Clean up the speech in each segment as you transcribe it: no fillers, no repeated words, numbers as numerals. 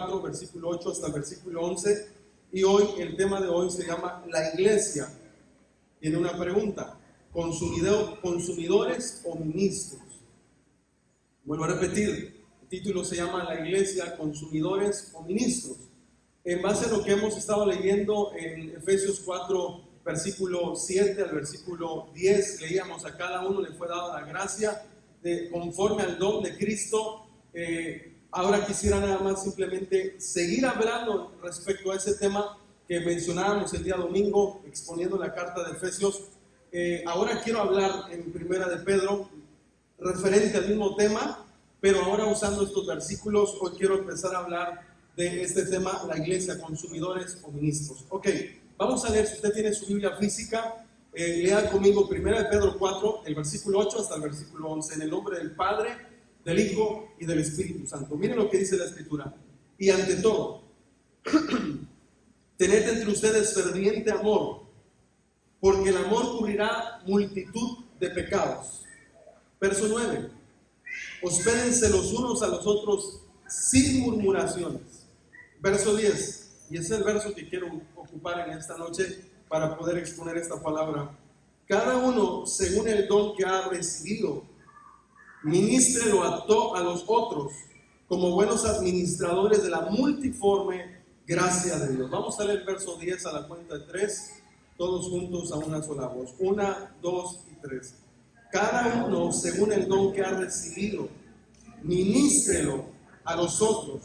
4, versículo 8 hasta el versículo 11. Y hoy, el tema de hoy se llama La Iglesia. Tiene una pregunta: ¿consumidores o ministros? Vuelvo a repetir, el título se llama La Iglesia, ¿consumidores o ministros? En base a lo que hemos estado leyendo en Efesios 4, versículo 7 al versículo 10, leíamos: a cada uno le fue dada la gracia conforme al don de Cristo. Ahora quisiera nada más simplemente seguir hablando respecto a ese tema que mencionábamos el día domingo, exponiendo la carta de Efesios. Ahora quiero hablar en Primera de Pedro, referente al mismo tema, pero ahora usando estos versículos. Hoy quiero empezar a hablar de este tema: la iglesia, consumidores o ministros. Ok, vamos a leer. Si usted tiene su Biblia física, lea conmigo Primera de Pedro 4, el versículo 8 hasta el versículo 11, en el nombre del Padre, del Hijo y del Espíritu Santo. Miren lo que dice la Escritura: y ante todo, tened entre ustedes ferviente amor, porque el amor cubrirá multitud de pecados. Verso 9: hospédense los unos a los otros sin murmuraciones. Verso 10, y ese es el verso que quiero ocupar en esta noche para poder exponer esta palabra: cada uno según el don que ha recibido, ministrelo a los otros como buenos administradores de la multiforme gracia de Dios. Vamos a leer el verso 10 a la cuenta de 3, todos juntos a una sola voz. 1, 2 y 3. Cada uno según el don que ha recibido, ministrelo a los otros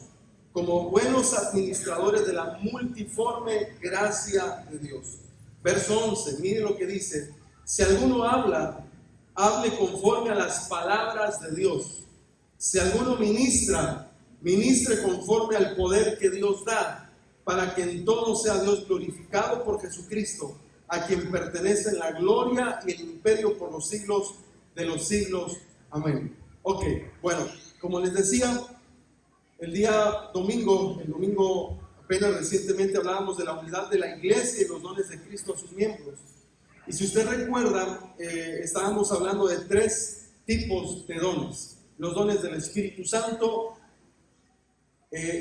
como buenos administradores de la multiforme gracia de Dios. Verso 11, mire lo que dice: si alguno habla, hable conforme a las palabras de Dios. Si alguno ministra, ministre conforme al poder que Dios da, para que en todo sea Dios glorificado por Jesucristo, a quien pertenecen la gloria y el imperio por los siglos de los siglos. Amén. Ok, bueno, como les decía, el domingo apenas recientemente hablábamos de la unidad de la iglesia y los dones de Cristo a sus miembros. Y si usted recuerda, estábamos hablando de 3 tipos de dones: los dones del Espíritu Santo,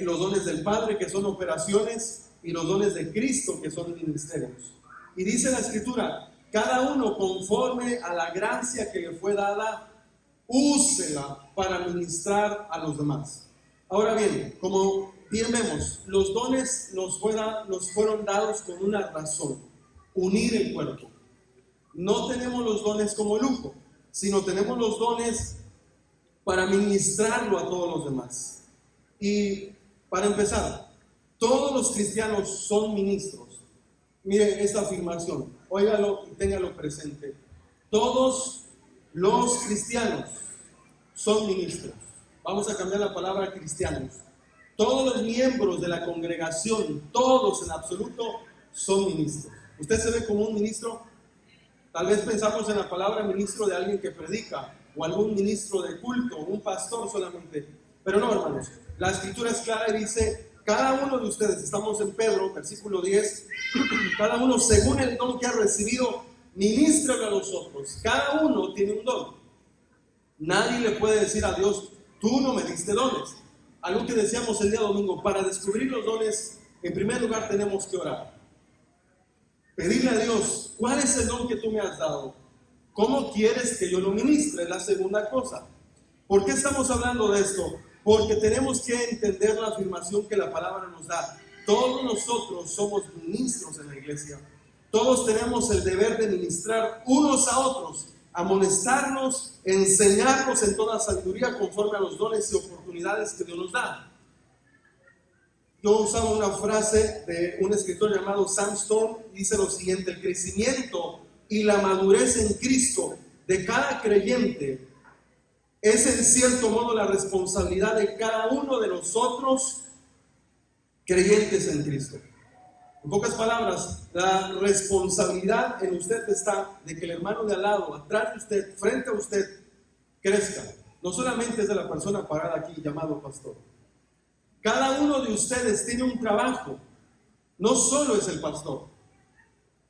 los dones del Padre, que son operaciones, y los dones de Cristo, que son ministerios. Y dice la Escritura: cada uno conforme a la gracia que le fue dada, úsela para ministrar a los demás. Ahora bien, como bien vemos, los dones nos fueron dados con una razón: unir el cuerpo. No tenemos los dones como lujo, sino tenemos los dones para ministrarlo a todos los demás. Y para empezar, todos los cristianos son ministros. Mire esta afirmación, óigalo y téngalo presente: todos los cristianos son ministros. Vamos a cambiar la palabra cristianos. Todos los miembros de la congregación, todos en absoluto, son ministros. ¿Usted se ve como un ministro? Tal vez pensamos en la palabra ministro de alguien que predica, o algún ministro de culto, o un pastor solamente. Pero no, hermanos, la Escritura es clara y dice: cada uno de ustedes, estamos en Pedro, versículo 10, cada uno según el don que ha recibido, ministrelo a los otros. Cada uno tiene un don. Nadie le puede decir a Dios: tú no me diste dones. Algo que decíamos el día domingo: para descubrir los dones, en primer lugar tenemos que orar. Pedirle a Dios: ¿cuál es el don que tú me has dado? ¿Cómo quieres que yo lo ministre? Es la segunda cosa. ¿Por qué estamos hablando de esto? Porque tenemos que entender la afirmación que la palabra nos da. Todos nosotros somos ministros en la iglesia. Todos tenemos el deber de ministrar unos a otros, amonestarnos, enseñarnos en toda sabiduría conforme a los dones y oportunidades que Dios nos da. Yo usaba una frase de un escritor llamado Sam Storm, dice lo siguiente: el crecimiento y la madurez en Cristo de cada creyente es en cierto modo la responsabilidad de cada uno de nosotros creyentes en Cristo. En pocas palabras, la responsabilidad en usted está de que el hermano de al lado, atrás de usted, frente a usted, crezca. No solamente es de la persona parada aquí llamado pastor. Cada uno de ustedes tiene un trabajo, no solo es el pastor.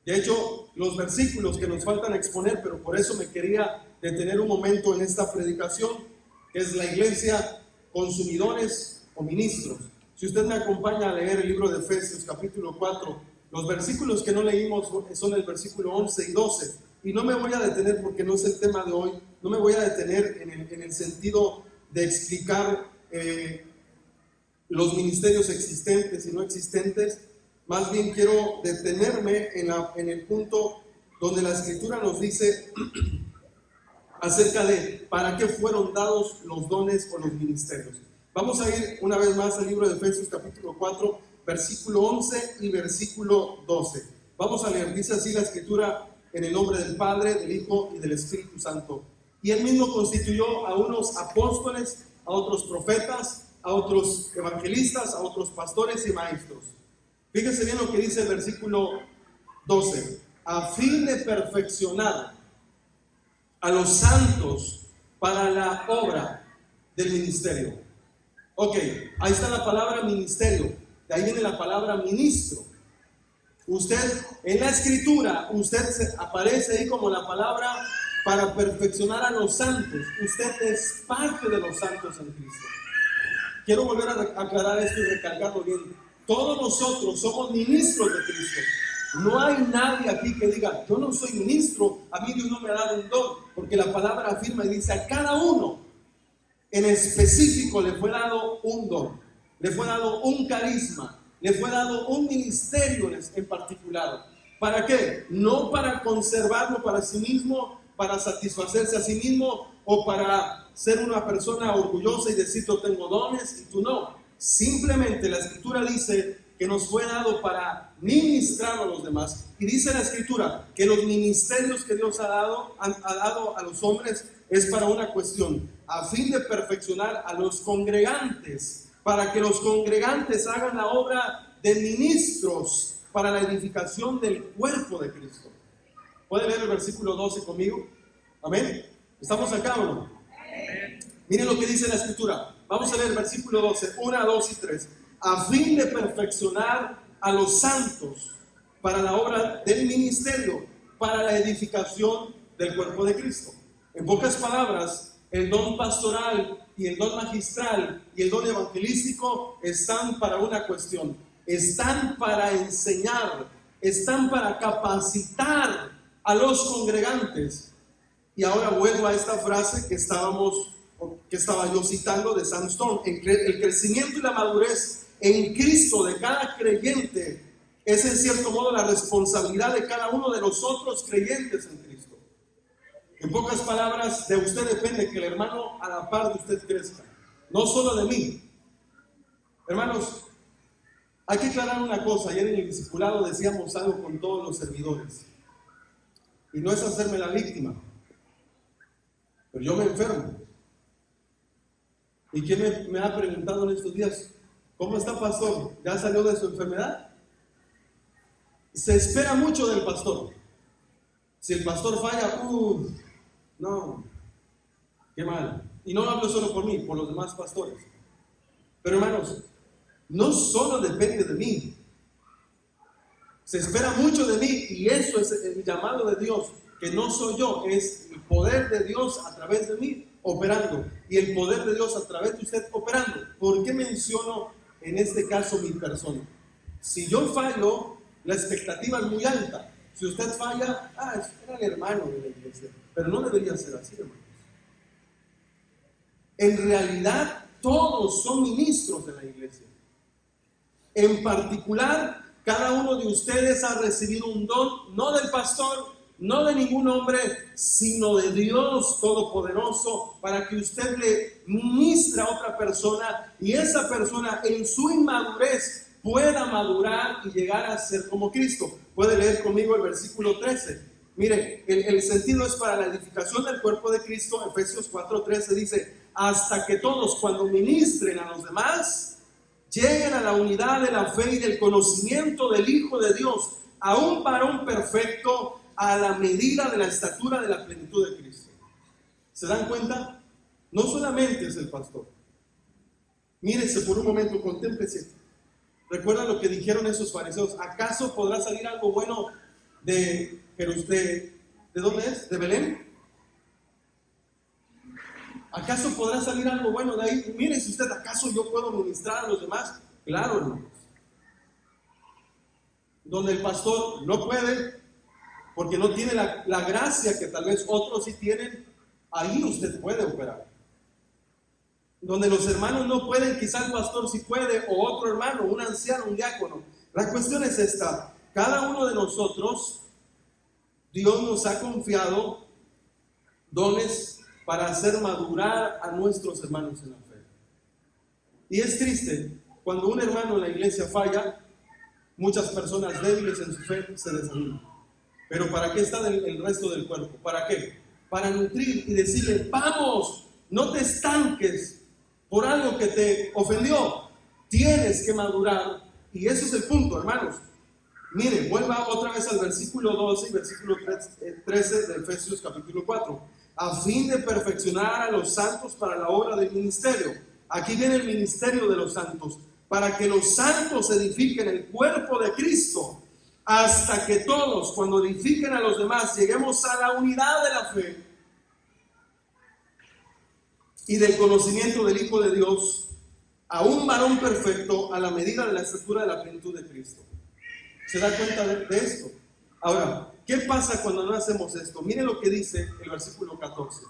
De hecho, los versículos que nos faltan exponer, pero por eso me quería detener un momento en esta predicación, que es la iglesia, consumidores o ministros. Si usted me acompaña a leer el libro de Efesios capítulo 4, los versículos que no leímos son el versículo 11 y 12. Y no me voy a detener porque no es el tema de hoy, no me voy a detener en el sentido de explicar los ministerios existentes y no existentes. Más bien quiero detenerme en el punto donde la Escritura nos dice acerca de para qué fueron dados los dones o los ministerios. Vamos a ir una vez más al libro de Efesios capítulo 4, versículo 11 y versículo 12. Vamos a leer, dice así la Escritura: en el nombre del Padre, del Hijo y del Espíritu Santo. Y él mismo constituyó a unos apóstoles, a otros profetas, a otros evangelistas, a otros pastores y maestros. Fíjese bien lo que dice el versículo 12: a fin de perfeccionar a los santos para la obra del ministerio. Ok, ahí está la palabra ministerio, de ahí viene la palabra ministro. Usted, en la Escritura, aparece ahí como la palabra para perfeccionar a los santos. Usted es parte de los santos en Cristo. Quiero volver a aclarar esto y recalcarlo bien. Todos nosotros somos ministros de Cristo. No hay nadie aquí que diga: yo no soy ministro, a mí Dios no me ha dado un don, porque la palabra afirma y dice: a cada uno en específico le fue dado un don, le fue dado un carisma, le fue dado un ministerio en particular. ¿Para qué? No para conservarlo para sí mismo, para satisfacerse a sí mismo o para ser una persona orgullosa y decir: yo tengo dones y tú no. Simplemente la Escritura dice que nos fue dado para ministrar a los demás. Y dice la Escritura que los ministerios que Dios ha dado a los hombres es para una cuestión: a fin de perfeccionar a los congregantes, para que los congregantes hagan la obra de ministros para la edificación del cuerpo de Cristo. ¿Puede leer el versículo 12 conmigo? Amén. ¿Estamos acá o no? Amén. Miren lo que dice la Escritura. Vamos a leer el versículo 12, 1, 2 y 3. A fin de perfeccionar a los santos para la obra del ministerio, para la edificación del cuerpo de Cristo. En pocas palabras, el don pastoral y el don magistral y el don evangelístico están para una cuestión: están para enseñar, están para capacitar a los congregantes. Y ahora vuelvo a esta frase que estaba yo citando de Sam Stone: el crecimiento y la madurez en Cristo de cada creyente es en cierto modo la responsabilidad de cada uno de los otros creyentes en Cristo. En pocas palabras, de usted depende que el hermano a la par de usted crezca, no solo de mí. Hermanos, hay que aclarar una cosa. Ayer en el discipulado decíamos algo con todos los servidores, y no es hacerme la víctima, pero yo me enfermo. ¿Y quién me ha preguntado en estos días: ¿cómo está, pastor? ¿Ya salió de su enfermedad? Se espera mucho del pastor. Si el pastor falla, no, qué mal. Y no hablo solo por mí, por los demás pastores. Pero hermanos, no solo depende de mí. Se espera mucho de mí, y eso es el llamado de Dios, que no soy yo, es el poder de Dios a través de mí operando, y el poder de Dios a través de usted operando. ¿Por qué menciono en este caso mi persona? Si yo fallo, la expectativa es muy alta. Si usted falla, era el hermano de la iglesia. Pero no debería ser así, hermanos. En realidad, todos son ministros de la iglesia. En particular, cada uno de ustedes ha recibido un don, no del pastor, no de ningún hombre, sino de Dios Todopoderoso, para que usted le ministre a otra persona, y esa persona en su inmadurez pueda madurar y llegar a ser como Cristo. Puede leer conmigo el versículo 13. Mire, el sentido es para la edificación del cuerpo de Cristo. Efesios 4:13 dice: hasta que todos, cuando ministren a los demás, lleguen a la unidad de la fe y del conocimiento del Hijo de Dios, a un varón perfecto, a la medida de la estatura de la plenitud de Cristo. ¿Se dan cuenta? No solamente es el pastor. Mírese por un momento, contémplese. ¿Recuerdan lo que dijeron esos fariseos? ¿Acaso podrá salir algo bueno de dónde es? ¿De Belén? ¿Acaso podrá salir algo bueno de ahí? Mire, si usted, ¿acaso yo puedo ministrar a los demás? Claro, hermanos. Donde el pastor no puede, porque no tiene la gracia que tal vez otros sí tienen, ahí usted puede operar. Donde los hermanos no pueden, quizá el pastor sí puede, o otro hermano, un anciano, un diácono. La cuestión es esta: cada uno de nosotros, Dios nos ha confiado dones para hacer madurar a nuestros hermanos en la fe. Y es triste cuando un hermano en la iglesia falla, muchas personas débiles en su fe se desaniman. Pero ¿para qué está el resto del cuerpo? ¿Para qué? Para nutrir y decirle: vamos, no te estanques por algo que te ofendió. Tienes que madurar. Y ese es el punto, hermanos. Miren, vuelva otra vez al versículo 12 y versículo 13 de Efesios capítulo 4. A fin de perfeccionar a los santos para la obra del ministerio. Aquí viene el ministerio de los santos. Para que los santos edifiquen el cuerpo de Cristo, hasta que todos, cuando edifiquen a los demás, lleguemos a la unidad de la fe y del conocimiento del Hijo de Dios, a un varón perfecto, a la medida de la estatura de la plenitud de Cristo. ¿Se da cuenta de esto? Ahora, ¿qué pasa cuando no hacemos esto? Miren lo que dice el versículo 14.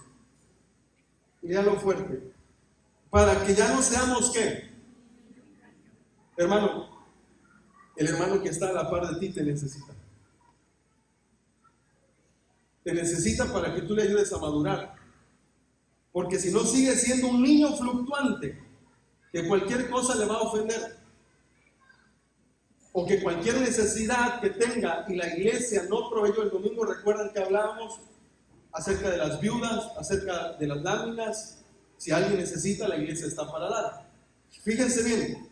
Mírenlo fuerte. Para que ya no seamos, ¿qué? Hermano, el hermano que está a la par de ti te necesita. Te necesita para que tú le ayudes a madurar. Porque si no, sigue siendo un niño fluctuante, que cualquier cosa le va a ofender. O que cualquier necesidad que tenga y la iglesia no proveyó. El domingo, recuerdan que hablábamos acerca de las viudas, acerca de las láminas. Si alguien necesita, la iglesia está para dar. Fíjense bien,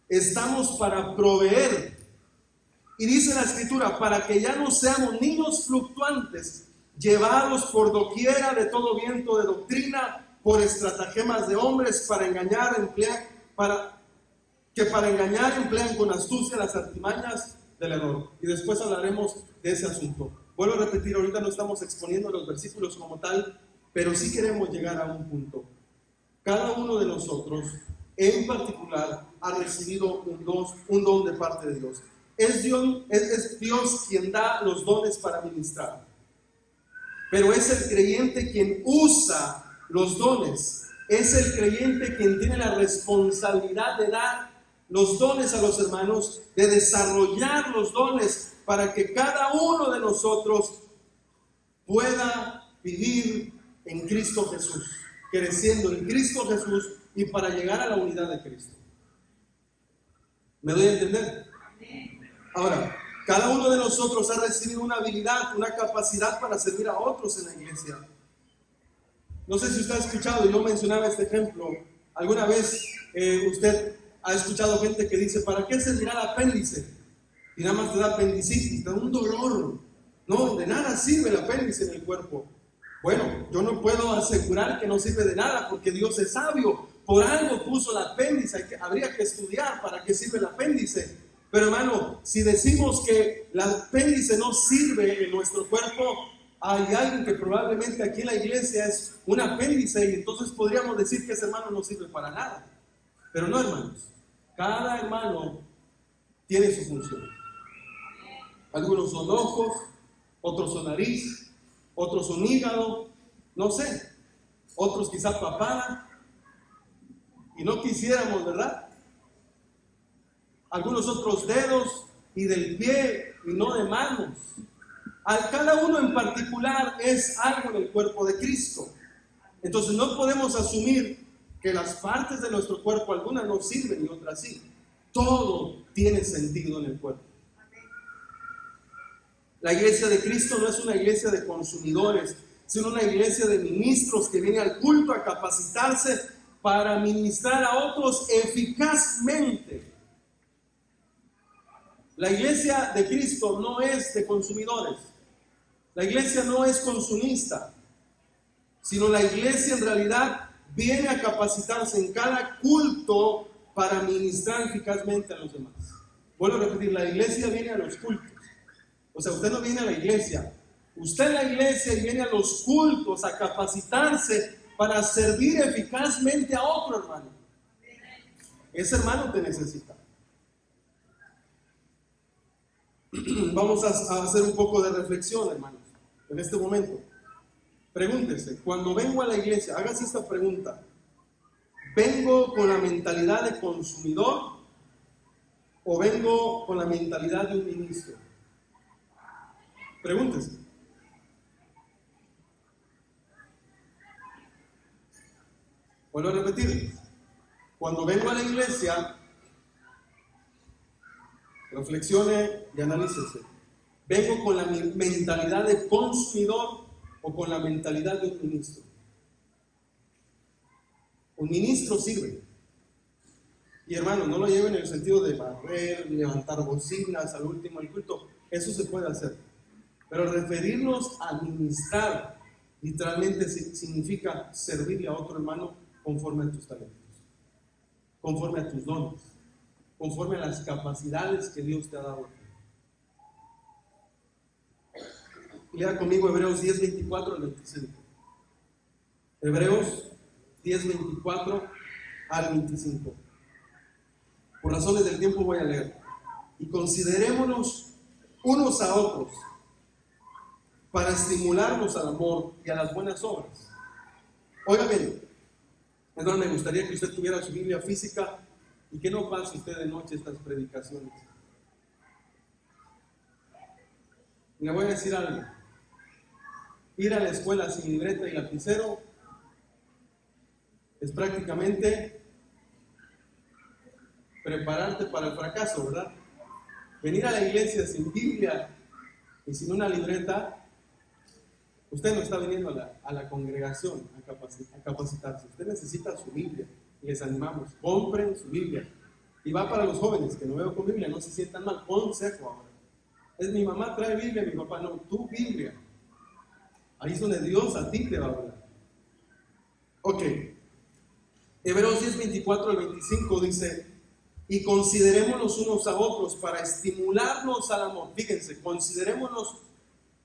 estamos para proveer. Y dice la Escritura: para que ya no seamos niños fluctuantes, llevados por doquiera de todo viento de doctrina, por estratagemas de hombres para engañar, para engañar emplean con astucia las artimañas del error. Y después hablaremos de ese asunto. Vuelvo a repetir, ahorita no estamos exponiendo los versículos como tal, pero sí queremos llegar a un punto. Cada uno de nosotros, en particular, ha recibido un don de parte de Dios. Es Dios quien da los dones para ministrar. Pero es el creyente quien usa los dones. Es el creyente quien tiene la responsabilidad de dar los dones a los hermanos, de desarrollar los dones para que cada uno de nosotros pueda vivir en Cristo Jesús, creciendo en Cristo Jesús y para llegar a la unidad de Cristo. ¿Me doy a entender? Ahora, cada uno de nosotros ha recibido una habilidad, una capacidad para servir a otros en la iglesia. No sé si usted ha escuchado, yo mencionaba este ejemplo. ¿Alguna vez usted ha escuchado gente que dice: ¿para qué servirá el apéndice? Y nada más te da apendicitis, te da un dolor. No, de nada sirve el apéndice en el cuerpo. Bueno, yo no puedo asegurar que no sirve de nada, porque Dios es sabio. Por algo puso el apéndice, habría que estudiar para qué sirve el apéndice. Pero hermano, si decimos que el apéndice no sirve en nuestro cuerpo, hay alguien que probablemente aquí en la iglesia es un apéndice, y entonces podríamos decir que ese hermano no sirve para nada. Pero no, hermanos, cada hermano tiene su función. Algunos son ojos, otros son nariz, otros son hígado, no sé, otros quizás papada, y no quisiéramos, ¿verdad? Algunos otros dedos y del pie y no de manos. A cada uno en particular es algo en el cuerpo de Cristo. Entonces no podemos asumir que las partes de nuestro cuerpo, algunas no sirven y otras sí. Todo tiene sentido en el cuerpo. La iglesia de Cristo no es una iglesia de consumidores, sino una iglesia de ministros que viene al culto a capacitarse para ministrar a otros eficazmente. La iglesia de Cristo no es de consumidores. La iglesia no es consumista, sino la iglesia en realidad viene a capacitarse en cada culto para ministrar eficazmente a los demás. Vuelvo a repetir, la iglesia viene a los cultos. O sea, usted no viene a la iglesia. Usted en la iglesia viene a los cultos a capacitarse para servir eficazmente a otro hermano. ese hermano te necesita. Vamos a hacer un poco de reflexión, hermanos, en este momento. Pregúntese, cuando vengo a la iglesia, hágase esta pregunta: ¿vengo con la mentalidad de consumidor o vengo con la mentalidad de un ministro? Pregúntese. Vuelvo a repetir, cuando vengo a la iglesia, reflexione y analícese. ¿Vengo con la mentalidad de consumidor o con la mentalidad de un ministro? Un ministro sirve. Y hermano, no lo lleven en el sentido de barrer, levantar bocinas al último del culto. Eso se puede hacer. Pero referirnos a ministrar literalmente significa servirle a otro hermano conforme a tus talentos, conforme a tus dones, conforme a las capacidades que Dios te ha dado. Lea conmigo Hebreos 10, 24 al 25. Hebreos 10, 24 al 25. Por razones del tiempo voy a leer. Y considerémonos unos a otros para estimularnos al amor y a las buenas obras. Oiga bien, entonces me gustaría que usted tuviera su Biblia física y que no pase usted de noche estas predicaciones. Le voy a decir algo. Ir a la escuela sin libreta y lapicero es prácticamente prepararte para el fracaso, ¿verdad? Venir a la iglesia sin Biblia y sin una libreta, usted no está viniendo a la congregación a capacitarse. Usted necesita su Biblia y les animamos, compren su Biblia. Y va para los jóvenes que no veo con Biblia, no se sientan mal, consejo ahora. Es mi mamá trae Biblia, mi papá no, tu Biblia. Ahí es donde Dios a ti te va a hablar. Ok. Hebreos 10, 24 al 25 dice: y considerémonos unos a otros para estimularnos al amor. Fíjense, considerémonos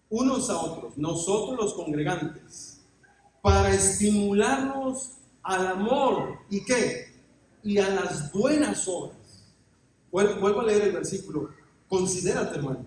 unos a otros, nosotros los congregantes, para estimularnos al amor. ¿Y qué? Y a las buenas obras. Vuelvo a leer el versículo. Considérate, hermano.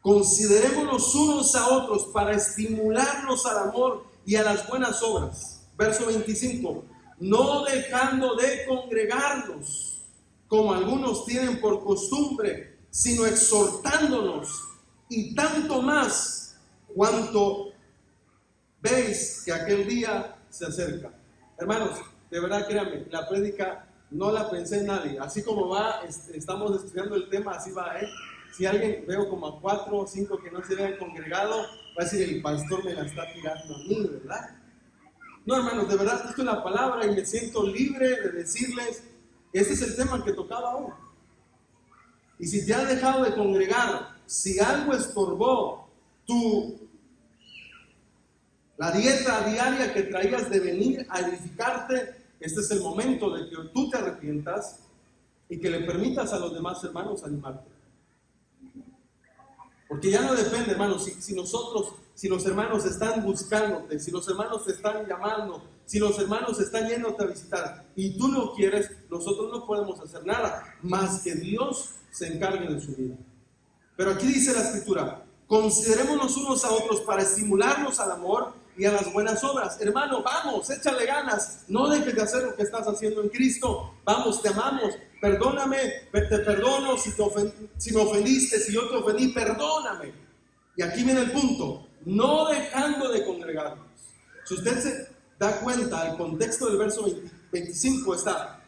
Considerémonos unos a otros para estimularnos al amor y a las buenas obras. Verso 25. No dejando de congregarnos, como algunos tienen por costumbre, sino exhortándonos, y tanto más cuanto veis que aquel día se acerca. Hermanos, de verdad créanme, la prédica no la pensé en nadie. Así como va, estamos estudiando el tema, así va, ¿eh? Si alguien, veo como a 4 o 5 que no se vean congregado, va a decir: el pastor me la está tirando a mí, ¿verdad? No, hermanos, de verdad, esto es la palabra y me siento libre de decirles, este es el tema que tocaba hoy. Y si te has dejado de congregar, si algo estorbó la dieta diaria que traías de venir a edificarte, este es el momento de que tú te arrepientas y que le permitas a los demás hermanos animarte. Porque ya no depende, hermanos, si los hermanos están buscándote, si los hermanos te están llamando, si los hermanos están yéndote a visitar y tú no quieres, nosotros no podemos hacer nada más que Dios se encargue de su vida. Pero aquí dice la Escritura: considerémonos unos a otros para estimularnos al amor y a las buenas obras. Hermano, vamos, échale ganas, no dejes de hacer lo que estás haciendo en Cristo. Vamos, te amamos, perdóname, te perdono si me ofendiste, si yo te ofendí, perdóname. Y aquí viene el punto: no dejando de congregarnos. Si usted se da cuenta, el contexto del verso 25 está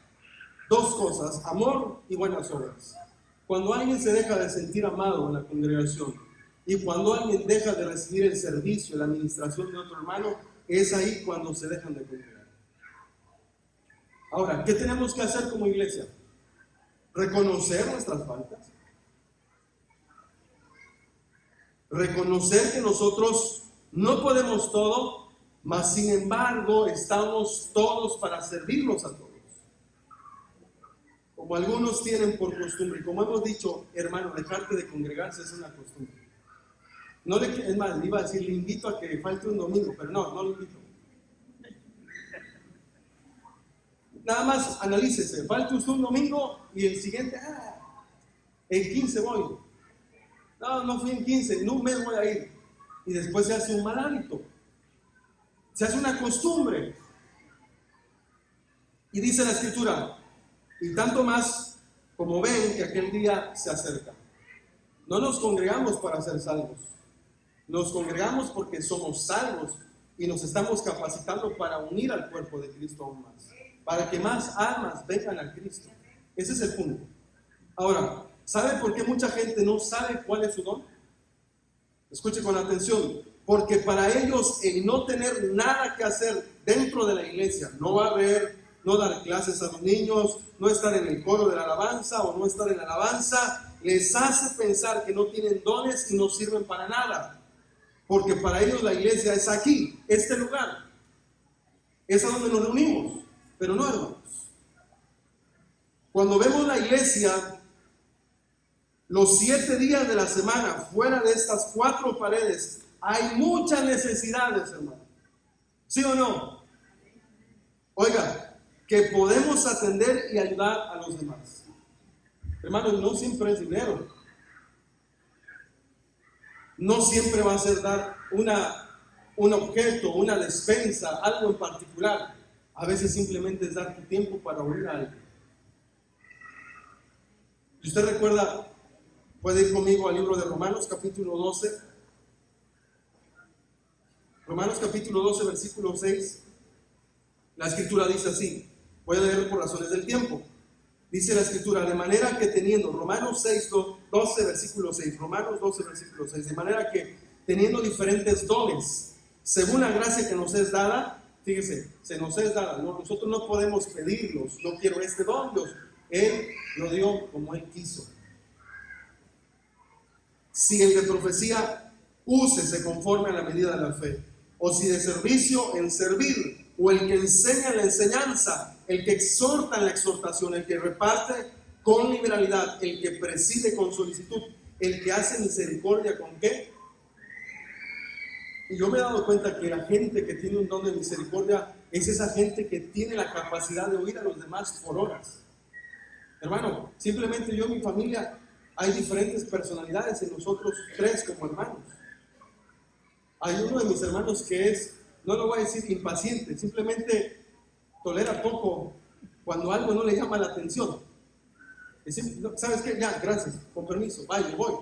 dos cosas: amor y buenas obras. Cuando alguien se deja de sentir amado en la congregación y cuando alguien deja de recibir el servicio, la administración de otro hermano, es ahí cuando se dejan de congregar. Ahora, ¿qué tenemos que hacer como iglesia? Reconocer nuestras faltas, reconocer que nosotros no podemos todo, mas sin embargo estamos todos para servirnos a todos. Como algunos tienen por costumbre, como hemos dicho, hermano, dejarte de congregarse es una costumbre. Es más, le iba a decir, le invito a que falte un domingo, pero no lo invito. nada más analícese, falte usted un domingo y el siguiente, el 15 voy. No fui en 15, en un mes voy a ir. Y después se hace un mal hábito. Se hace una costumbre. Y dice la Escritura, y tanto más como ven que aquel día se acerca. No nos congregamos para ser salvos. Nos congregamos porque somos salvos y nos estamos capacitando para unir al cuerpo de Cristo aún más. Para que más almas vengan a Cristo. Ese es el punto. Ahora, ¿sabe por qué mucha gente no sabe cuál es su don? Escuche con atención. Porque para ellos el no tener nada que hacer dentro de la iglesia, no barrer, no dar clases a los niños, no estar en el coro de la alabanza o no estar en la alabanza, les hace pensar que no tienen dones y no sirven para nada. Porque para ellos la iglesia es aquí, este lugar. Es a donde nos reunimos, pero no, hermanos. Cuando vemos la iglesia, los 7 días de la semana, fuera de estas 4 paredes, hay muchas necesidades, hermano. ¿Sí o no? Oiga, que podemos atender y ayudar a los demás. Hermanos, no siempre es dinero. No siempre va a ser dar un objeto, una despensa, algo en particular. A veces simplemente es dar tu tiempo para oír algo. Si usted recuerda, puede ir conmigo al libro de Romanos capítulo 12. Romanos capítulo 12, versículo 6. La Escritura dice así. Voy a leer por razones del tiempo. Dice la Escritura, de manera que teniendo, Romanos 6, 12, versículo 6, Romanos 12, versículo 6, de manera que teniendo diferentes dones, según la gracia que nos es dada, fíjese, se nos es dada, nosotros no podemos pedirlos, no quiero este don, Dios, Él lo dio como Él quiso. Si el de profecía, úsese conforme a la medida de la fe, o si de servicio, en servir, o el que enseña la enseñanza, el que exhorta en la exhortación, el que reparte con liberalidad, el que preside con solicitud, el que hace misericordia con ¿qué? Y yo me he dado cuenta que la gente que tiene un don de misericordia es esa gente que tiene la capacidad de oír a los demás por horas. Hermano, simplemente yo y mi familia, hay diferentes personalidades en nosotros 3 como hermanos. Hay uno de mis hermanos que es, no lo voy a decir impaciente, simplemente tolera poco cuando algo no le llama la atención. ¿Sabes qué? Ya, gracias, con permiso, vaya, voy.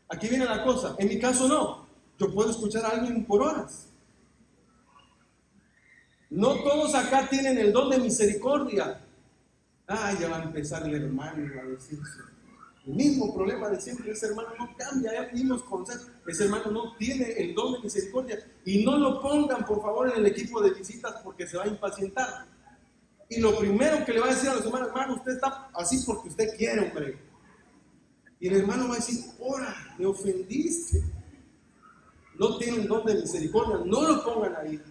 Aquí viene la cosa, en mi caso no, yo puedo escuchar a alguien por horas. No todos acá tienen el don de misericordia. Ya va a empezar el hermano a decir el mismo problema de siempre. Ese hermano no cambia, ya vimos consejos. Ese hermano no tiene el don de misericordia. Y no lo pongan, por favor, en el equipo de visitas porque se va a impacientar. Y lo primero que le va a decir a los hermanos, hermano, usted está así porque usted quiere, hombre. Y el hermano va a decir, ¡ora, me ofendiste! No tiene un don de misericordia, no lo pongan ahí.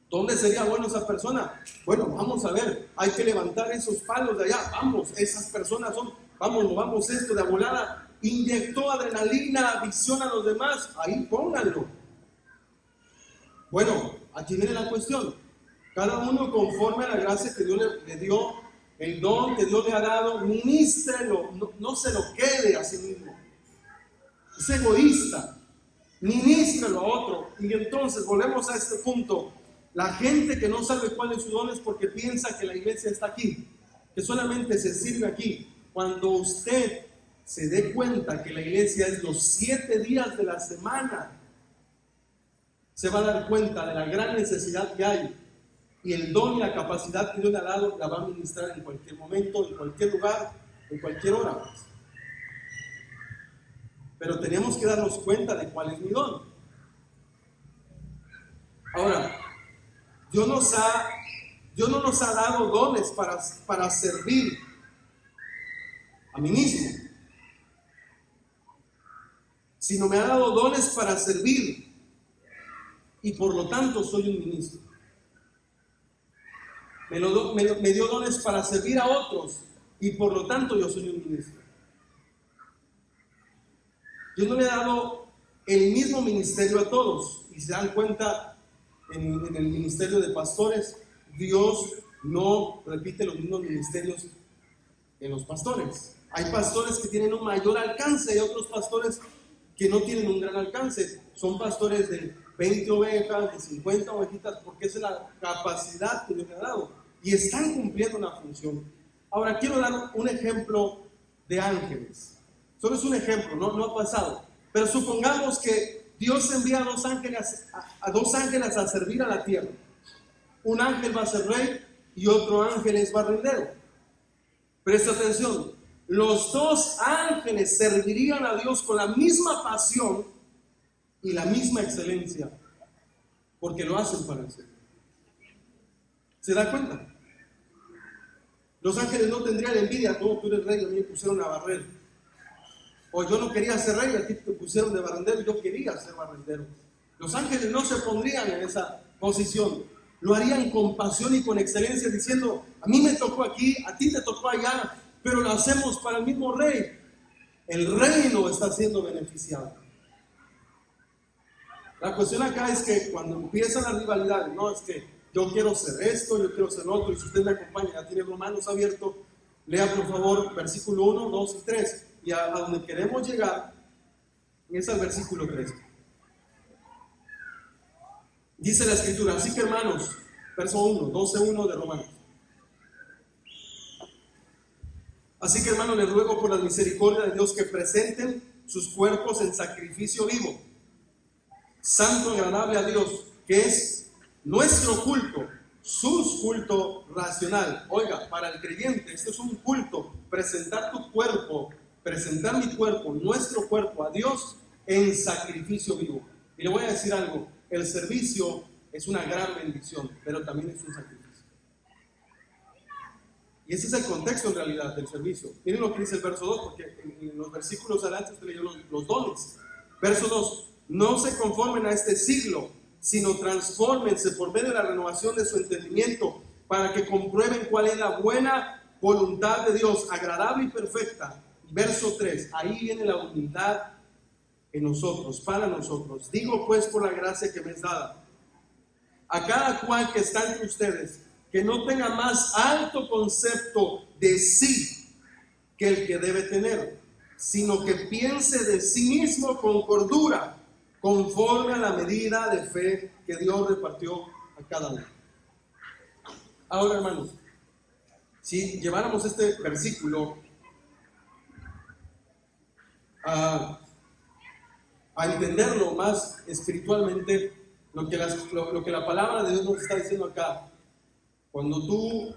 ¿Dónde sería bueno esa persona? Bueno, vamos a ver, hay que levantar esos palos de allá. Vamos, esas personas son, vamos esto de volada. Inyectó adrenalina, visión a los demás, ahí pónganlo. Bueno, aquí viene la cuestión. Cada uno conforme a la gracia que Dios le dio, el don que Dios le ha dado, ministrelo, no se lo quede a sí mismo. Es egoísta, ministrelo a otro. Y entonces volvemos a este punto. La gente que no sabe cuál es su don es porque piensa que la iglesia está aquí, que solamente se sirve aquí. Cuando usted se dé cuenta que la iglesia es los 7 días de la semana, se va a dar cuenta de la gran necesidad que hay. Y el don y la capacidad que Dios le ha dado la va a ministrar en cualquier momento, en cualquier lugar, en cualquier hora. Pero tenemos que darnos cuenta de cuál es mi don. Ahora, Dios no nos ha dado dones para servir a mí mismo, sino me ha dado dones para servir y por lo tanto soy un ministro. Me dio dones para servir a otros y por lo tanto yo soy un ministro. Dios no le ha dado el mismo ministerio a todos y se dan cuenta en el ministerio de pastores, Dios no repite los mismos ministerios en los pastores. Hay pastores que tienen un mayor alcance y otros pastores que no tienen un gran alcance. Son pastores de 20 ovejas, de 50 ovejitas, porque esa es la capacidad que Dios le ha dado. Y están cumpliendo una función. Ahora, quiero dar un ejemplo de ángeles. Solo es un ejemplo, no ha pasado. Pero supongamos que Dios envía a dos ángeles a servir a la tierra. Un ángel va a ser rey y otro ángel es barrendero. Presta atención. Los dos ángeles servirían a Dios con la misma pasión y la misma excelencia, porque lo hacen para el Señor. ¿Se da cuenta? Los ángeles no tendrían envidia. Tú eres rey, a mí me pusieron a barrer. O yo no quería ser rey, a ti te pusieron de barrendero, yo quería ser barrendero. Los ángeles no se pondrían en esa posición. Lo harían con pasión y con excelencia, diciendo, a mí me tocó aquí, a ti te tocó allá, pero lo hacemos para el mismo rey. El reino está siendo beneficiado. La cuestión acá es que cuando empiezan las rivalidades, no es que yo quiero ser esto, yo quiero ser lo otro, y si usted me acompaña, ya tiene Romanos abierto, lea por favor versículo 1, 2 y 3, y a donde queremos llegar es al versículo 3. Dice la escritura, así que hermanos, verso 1, 12:1 de Romanos. Así que hermanos, les ruego por la misericordia de Dios que presenten sus cuerpos en sacrificio vivo, santo, agradable a Dios, que es nuestro culto, su culto racional. Oiga, para el creyente esto es un culto, presentar tu cuerpo, presentar mi cuerpo, nuestro cuerpo a Dios en sacrificio vivo. Y le voy a decir algo, el servicio es una gran bendición, pero también es un sacrificio. Y ese es el contexto en realidad del servicio. Miren lo que dice el verso 2, porque en los versículos adelante usted leyó los dones. Verso 2, no se conformen a este siglo, sino transfórmense por medio de la renovación de su entendimiento, para que comprueben cuál es la buena voluntad de Dios, agradable y perfecta. Verso 3, ahí viene la humildad en nosotros, para nosotros. Digo pues por la gracia que me es dada, a cada cual que está entre ustedes, que no tenga más alto concepto de sí que el que debe tener, sino que piense de sí mismo con cordura, conforme a la medida de fe que Dios repartió a cada uno. Ahora, hermanos, si lleváramos este versículo a entenderlo más espiritualmente, lo que la palabra de Dios nos está diciendo acá, cuando tú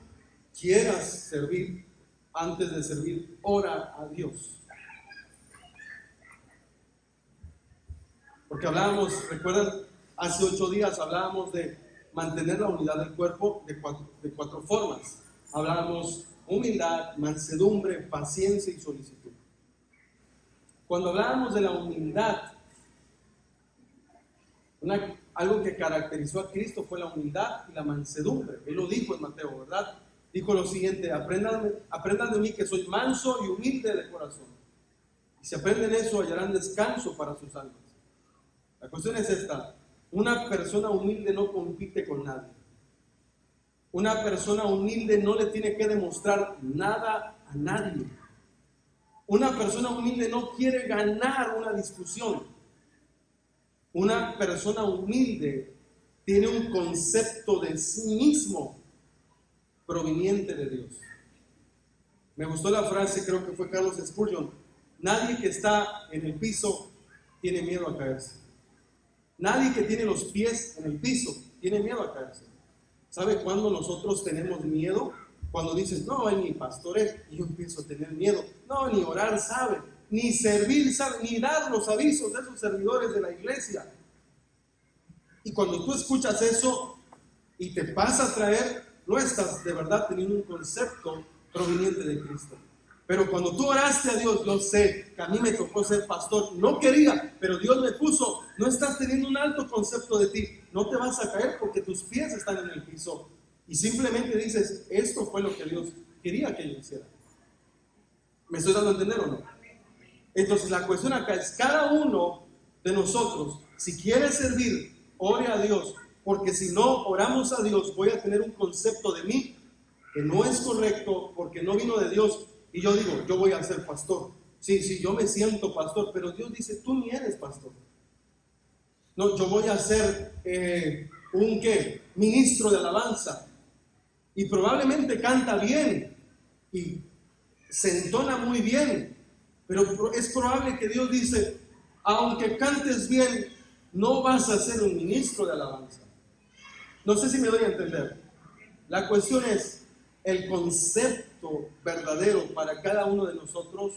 quieras servir, antes de servir, ora a Dios. Porque hablábamos, recuerdan, hace 8 días hablábamos de mantener la unidad del cuerpo de cuatro formas. Hablábamos humildad, mansedumbre, paciencia y solicitud. Cuando hablábamos de la humildad, algo que caracterizó a Cristo fue la humildad y la mansedumbre. Él lo dijo en Mateo, ¿verdad? Dijo lo siguiente, aprendan de mí que soy manso y humilde de corazón. Y si aprenden eso, hallarán descanso para sus almas. La cuestión es esta, una persona humilde no compite con nadie. Una persona humilde no le tiene que demostrar nada a nadie. Una persona humilde no quiere ganar una discusión. Una persona humilde tiene un concepto de sí mismo proveniente de Dios. Me gustó la frase, creo que fue Carlos Spurgeon, nadie que está en el piso tiene miedo a caerse. Nadie que tiene los pies en el piso tiene miedo a caerse. ¿Sabe cuándo nosotros tenemos miedo? Cuando dices, no, ni pastoré, y yo empiezo a tener miedo. No, ni orar sabe, ni servir sabe, ni dar los avisos de esos servidores de la iglesia. Y cuando tú escuchas eso y te pasa a traer, no estás de verdad teniendo un concepto proveniente de Cristo. Pero cuando tú oraste a Dios, yo sé que a mí me tocó ser pastor, no quería, pero Dios me puso, no estás teniendo un alto concepto de ti, no te vas a caer porque tus pies están en el piso. Y simplemente dices, esto fue lo que Dios quería que yo hiciera. ¿Me estoy dando a entender o no? Entonces la cuestión acá es, cada uno de nosotros, si quiere servir, ore a Dios porque si no oramos a Dios, voy a tener un concepto de mí que no es correcto, porque no vino de Dios. Y yo digo, yo voy a ser pastor. Sí, yo me siento pastor, pero Dios dice, tú ni eres pastor. No, yo voy a ser un ministro de alabanza. Y probablemente canta bien y se entona muy bien, pero es probable que Dios dice, aunque cantes bien, no vas a ser un ministro de alabanza. No sé si me doy a entender. La cuestión es, el concepto verdadero para cada uno de nosotros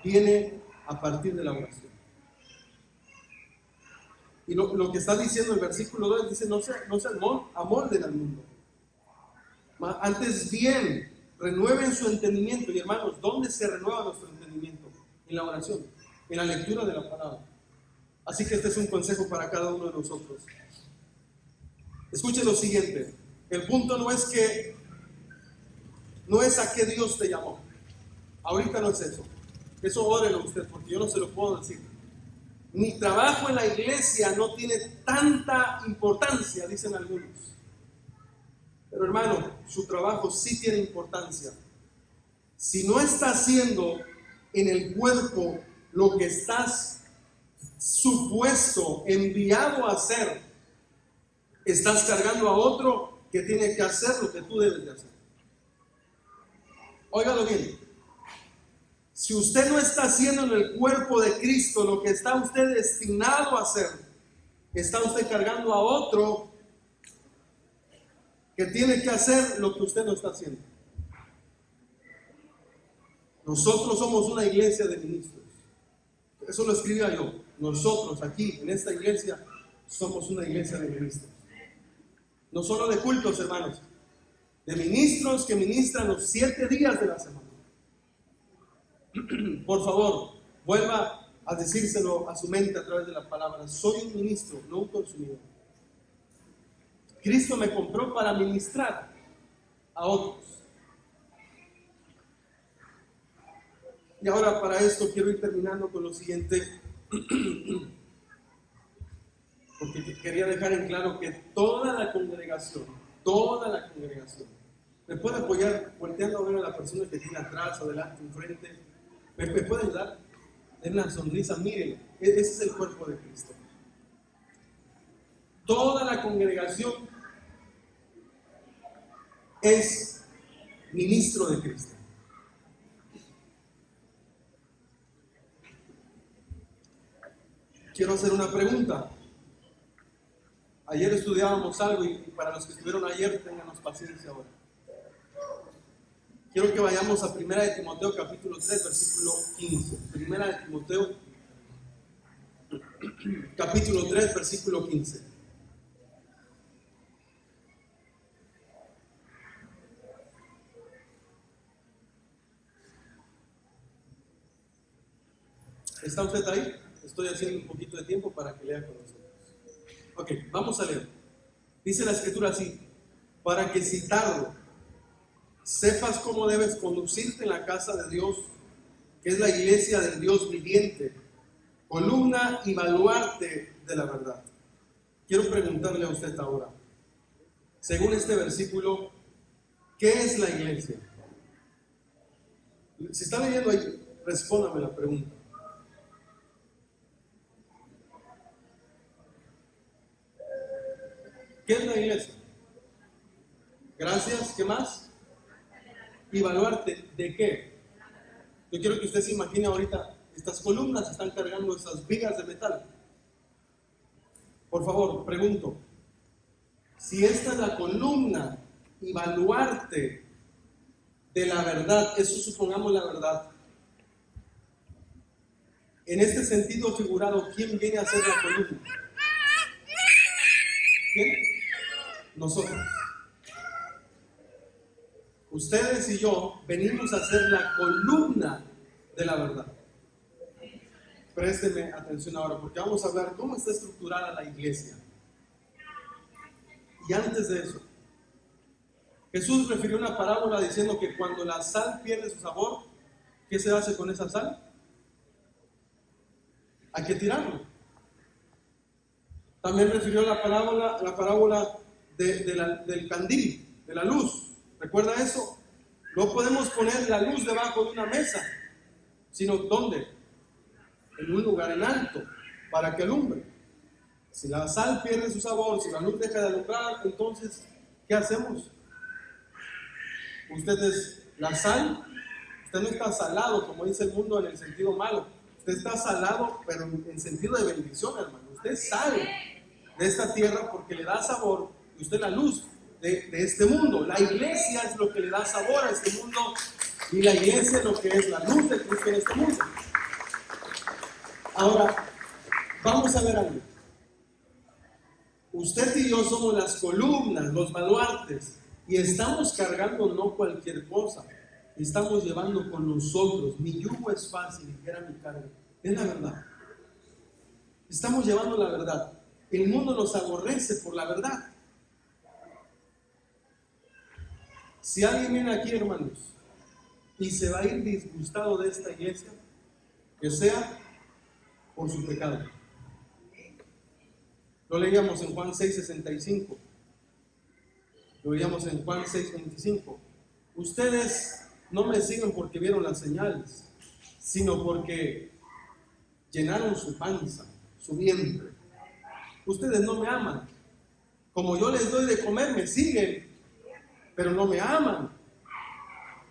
viene a partir de la oración. Y lo que está diciendo el versículo 2 dice, no se amolden al mundo. Antes bien, renueven su entendimiento. Y hermanos, ¿dónde se renueva nuestro entendimiento? En la oración, en la lectura de la palabra. Así que este es un consejo para cada uno de nosotros. Escuche lo siguiente. El punto no es a qué Dios te llamó. Ahorita no es eso. Eso órelo usted, porque yo no se lo puedo decir. Mi trabajo en la iglesia no tiene tanta importancia, dicen algunos. Pero hermano, su trabajo sí tiene importancia. Si no estás haciendo en el cuerpo lo que estás supuesto, enviado a hacer, estás cargando a otro que tiene que hacer lo que tú debes de hacer. Óigalo bien. Si usted no está haciendo en el cuerpo de Cristo lo que está usted destinado a hacer, está usted cargando a otro que tiene que hacer lo que usted no está haciendo. Nosotros somos una iglesia de ministros. Eso lo escribía yo. Nosotros aquí, en esta iglesia, somos una iglesia de ministros. No solo de cultos, hermanos, de ministros que ministran los 7 días de la semana. Por favor, vuelva a decírselo a su mente a través de la palabra. Soy un ministro, no un consumidor. Cristo me compró para ministrar a otros. Y ahora para esto quiero ir terminando con lo siguiente, porque quería dejar en claro que toda la congregación, me puede apoyar volteando a ver a la persona que tiene atrás, adelante, enfrente, me puede ayudar, den una sonrisa, miren, ese es el cuerpo de Cristo. Toda la congregación es ministro de Cristo. Quiero hacer una pregunta. Ayer estudiábamos algo y para los que estuvieron ayer, ténganos paciencia ahora. Quiero que vayamos a 1 de Timoteo capítulo 3, versículo 15. 1 de Timoteo capítulo 3, versículo 15. ¿Está usted ahí? Estoy haciendo un poquito de tiempo para que lea con nosotros. Ok, vamos a leer. Dice la escritura así: para que si tardo, sepas cómo debes conducirte en la casa de Dios, que es la iglesia del Dios viviente, columna y baluarte de la verdad. Quiero preguntarle a usted ahora, según este versículo, ¿qué es la iglesia? Si está leyendo ahí, respóndame la pregunta. ¿Qué es la iglesia? Gracias, ¿qué más? Y baluarte, ¿de qué? Yo quiero que usted se imagine ahorita, estas columnas están cargando esas vigas de metal. Por favor, pregunto, si esta es la columna y baluarte de la verdad, eso supongamos la verdad. En este sentido figurado, ¿quién viene a ser la columna? ¿Quién? Nosotros. Ustedes y yo venimos a ser la columna de la verdad. Présteme atención ahora, porque vamos a hablar cómo está estructurada la iglesia. Y antes de eso, Jesús refirió una parábola diciendo que cuando la sal pierde su sabor, ¿qué se hace con esa sal? Hay que tirarlo. También refirió la parábola del candil, de la luz. ¿Recuerda eso? No podemos poner la luz debajo de una mesa, sino ¿dónde? En un lugar en alto, para que alumbre. Si la sal pierde su sabor, si la luz deja de alumbrar, entonces, ¿qué hacemos? Usted es la sal, usted no está salado, como dice el mundo, en el sentido malo. Usted está salado, pero en sentido de bendición, hermano. Usted sale de esta tierra porque le da sabor, y usted es la luz de este mundo. La iglesia es lo que le da sabor a este mundo, y la iglesia es lo que es la luz de Cristo en este mundo. Ahora, vamos a ver algo. Usted y yo somos las columnas, los baluartes, y estamos cargando no cualquier cosa, estamos llevando con nosotros. Mi yugo es fácil y ligera mi carga. Es la verdad. Estamos llevando la verdad. El mundo nos aborrece por la verdad. Si alguien viene aquí, hermanos, y se va a ir disgustado de esta iglesia, que sea por su pecado. Lo leíamos en Juan 6:65. Lo leíamos en Juan 6:25. Ustedes no me siguen porque vieron las señales, sino porque llenaron su panza, su vientre. Ustedes no me aman. Como yo les doy de comer, me siguen, pero no me aman.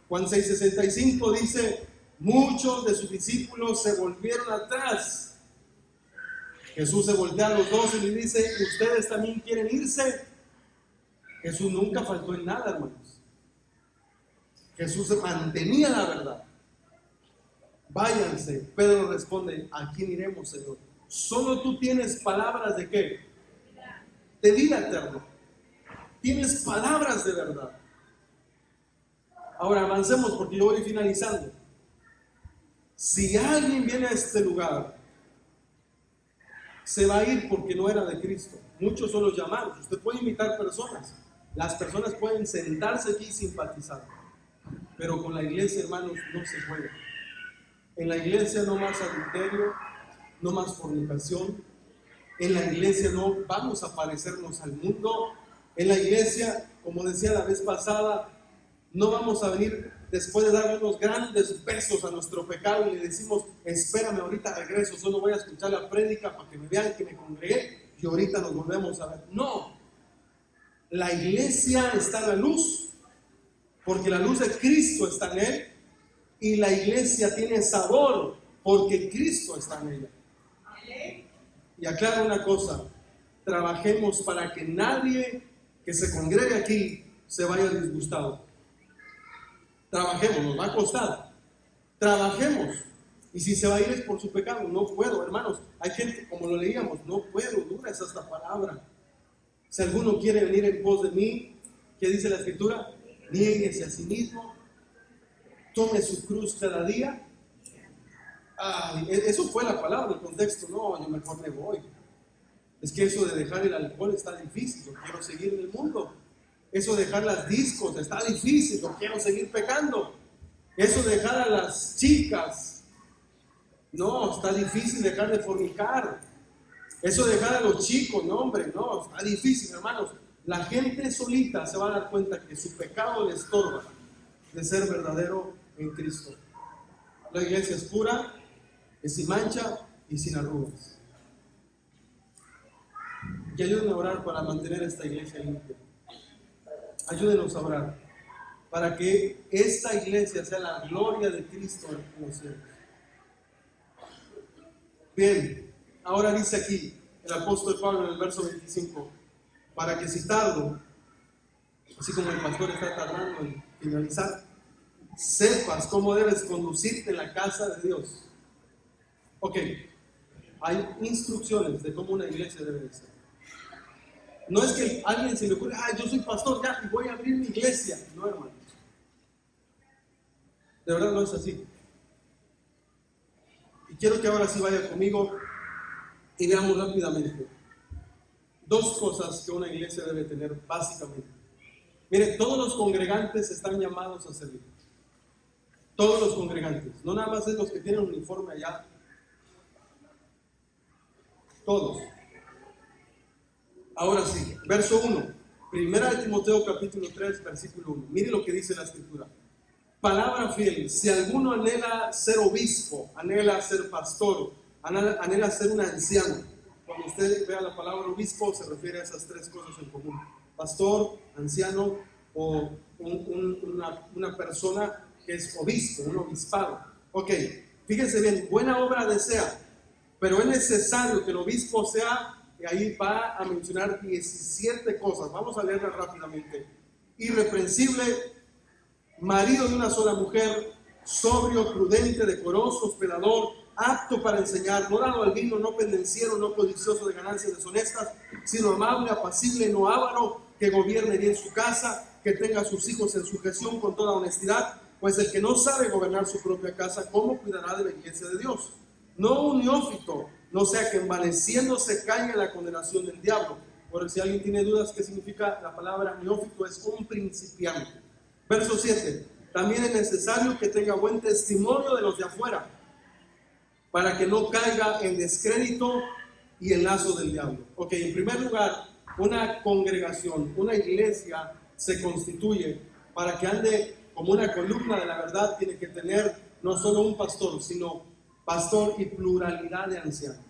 Juan 6:65 dice: muchos de sus discípulos se volvieron atrás. Jesús se voltea a los 12 y le dice: ¿ustedes también quieren irse? Jesús nunca faltó en nada, hermanos. Jesús mantenía la verdad. Váyanse. Pedro responde: ¿a quién iremos, Señor? Solo tú tienes palabras de ¿qué? De vida eterna. Tienes palabras de verdad. Ahora avancemos porque yo voy finalizando. Si alguien viene a este lugar, se va a ir porque no era de Cristo. Muchos son los llamados. Usted puede invitar personas. Las personas pueden sentarse aquí y simpatizar. Pero con la iglesia, hermanos, no se puede. En la iglesia no más adulterio, no más fornicación. En la iglesia no vamos a parecernos al mundo. En la iglesia, como decía la vez pasada, no vamos a venir después de darle unos grandes besos a nuestro pecado y le decimos: espérame, ahorita regreso, solo voy a escuchar la prédica para que me vean que me congregué y ahorita nos volvemos a ver. No, la iglesia está en la luz, porque la luz de Cristo está en él, y la iglesia tiene sabor porque Cristo está en ella. Y aclaro una cosa: trabajemos para que nadie que se congregue aquí se vaya disgustado. Trabajemos, nos va a costar. Trabajemos. Y si se va a ir es por su pecado. No puedo, hermanos. Hay gente, como lo leíamos, no puedo, dura es esta palabra. Si alguno quiere venir en pos de mí, ¿qué dice la Escritura? Niéguese a sí mismo, tome su cruz cada día. Eso fue la palabra, el contexto. No, yo mejor me voy. Es que eso de dejar el alcohol está difícil. Yo quiero seguir en el mundo. Eso de dejar las discos está difícil. Yo quiero seguir pecando. Eso de dejar a las chicas, no, está difícil dejar de fornicar. Eso de dejar a los chicos, no, hombre, no, está difícil, hermanos. La gente solita se va a dar cuenta que su pecado le estorba de ser verdadero en Cristo. La iglesia es pura, es sin mancha y sin arrugas. Y ayúdenme a orar para mantener esta iglesia limpia. Ayúdenos a orar para que esta iglesia sea la gloria de Cristo en los cielos. Bien, ahora dice aquí el apóstol Pablo en el verso 25: para que si tardo, así como el pastor está tardando en finalizar, sepas cómo debes conducirte en la casa de Dios. Ok, hay instrucciones de cómo una iglesia debe de ser. No es que a alguien se le ocurre: yo soy pastor ya y voy a abrir mi iglesia. No, hermanos. De verdad no es así. Y quiero que ahora sí vaya conmigo y veamos rápidamente dos cosas que una iglesia debe tener básicamente. Mire, todos los congregantes están llamados a servir. Todos los congregantes. No nada más es los que tienen uniforme allá. Todos. Ahora sí, verso 1. Primera de Timoteo capítulo 3, versículo 1. Mire lo que dice la escritura. Palabra fiel, si alguno anhela ser obispo, anhela ser pastor, anhela ser un anciano. Cuando usted vea la palabra obispo, se refiere a esas tres cosas en común. Pastor, anciano o una persona que es obispo, un obispado. Ok, fíjense bien, buena obra desea, pero es necesario que el obispo sea, y ahí va a mencionar 17 cosas. Vamos a leerlas rápidamente. Irreprensible, marido de una sola mujer, sobrio, prudente, decoroso, hospedador, apto para enseñar, no dado al vino, no pendenciero, no codicioso de ganancias deshonestas, sino amable, apacible, no avaro, que gobierne bien su casa, que tenga a sus hijos en sujeción con toda honestidad, pues el que no sabe gobernar su propia casa, ¿cómo cuidará de la iglesia de Dios? No un neófito, no sea que envaneciéndose caiga en la condenación del diablo. Por si alguien tiene dudas, ¿qué significa la palabra neófito? Es un principiante. Verso 7. También es necesario que tenga buen testimonio de los de afuera, para que no caiga en descrédito y en lazo del diablo. Ok, en primer lugar, una congregación, una iglesia se constituye para que ande como una columna de la verdad. Tiene que tener no solo un pastor, sino pastor y pluralidad de ancianos.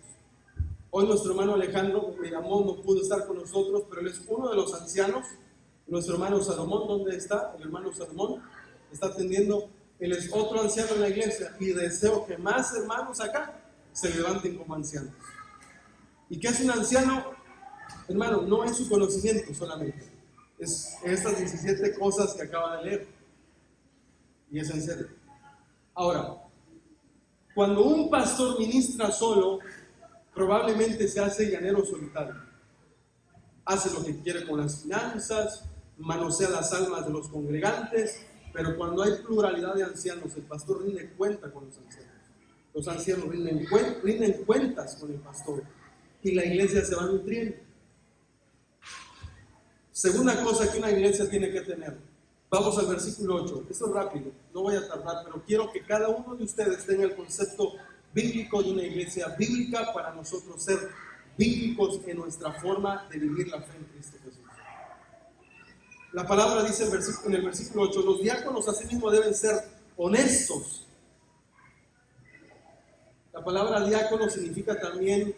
Hoy nuestro hermano Alejandro me llamó, no pudo estar con nosotros, pero él es uno de los ancianos. Nuestro hermano Salomón, ¿dónde está? El hermano Salomón está atendiendo. Él es otro anciano en la iglesia y deseo que más hermanos acá se levanten como ancianos. ¿Y qué es un anciano? Hermano, no es su conocimiento solamente, es estas 17 cosas que acaba de leer, y es en serio. Ahora, cuando un pastor ministra solo, probablemente se hace llanero solitario. Hace lo que quiere con las finanzas, manosea las almas de los congregantes, pero cuando hay pluralidad de ancianos, el pastor rinde cuenta con los ancianos. Los ancianos rinden cuentas con el pastor y la iglesia se va nutriendo. Segunda cosa que una iglesia tiene que tener. Vamos al versículo 8. Esto es rápido, no voy a tardar, pero quiero que cada uno de ustedes tenga el concepto bíblico de una iglesia bíblica para nosotros ser bíblicos en nuestra forma de vivir la fe en Cristo Jesús. La palabra dice en el versículo 8, los diáconos asimismo deben ser honestos. La palabra diácono significa también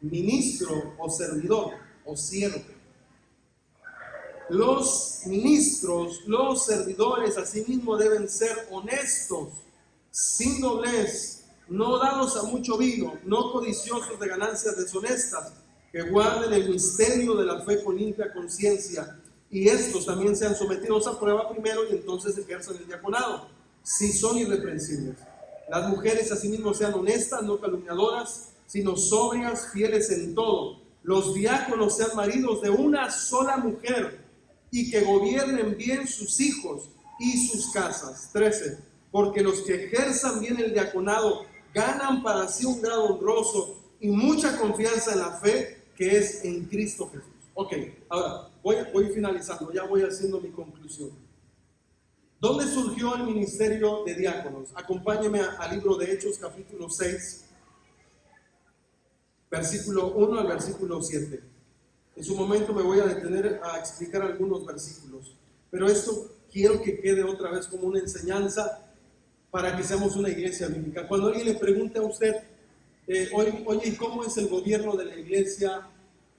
ministro o servidor o siervo. Los ministros, los servidores asimismo deben ser honestos, sin doblez, no dados a mucho vino, no codiciosos de ganancias deshonestas, que guarden el misterio de la fe con limpia conciencia, y estos también sean sometidos a prueba primero y entonces ejerzan el diaconado, si son irreprensibles. Las mujeres asimismo sean honestas, no calumniadoras, sino sobrias, fieles en todo. Los diáconos sean maridos de una sola mujer y que gobiernen bien sus hijos y sus casas. 13. Porque los que ejerzan bien el diaconado ganan para sí un grado honroso y mucha confianza en la fe que es en Cristo Jesús. Ok, ahora voy finalizando, ya voy haciendo mi conclusión. ¿Dónde surgió el ministerio de diáconos? Acompáñeme al libro de Hechos, capítulo 6, versículo 1 al versículo 7. En su momento me voy a detener a explicar algunos versículos, pero esto quiero que quede otra vez como una enseñanza para que seamos una iglesia bíblica. Cuando alguien le pregunte a usted, oye, ¿cómo es el gobierno de la iglesia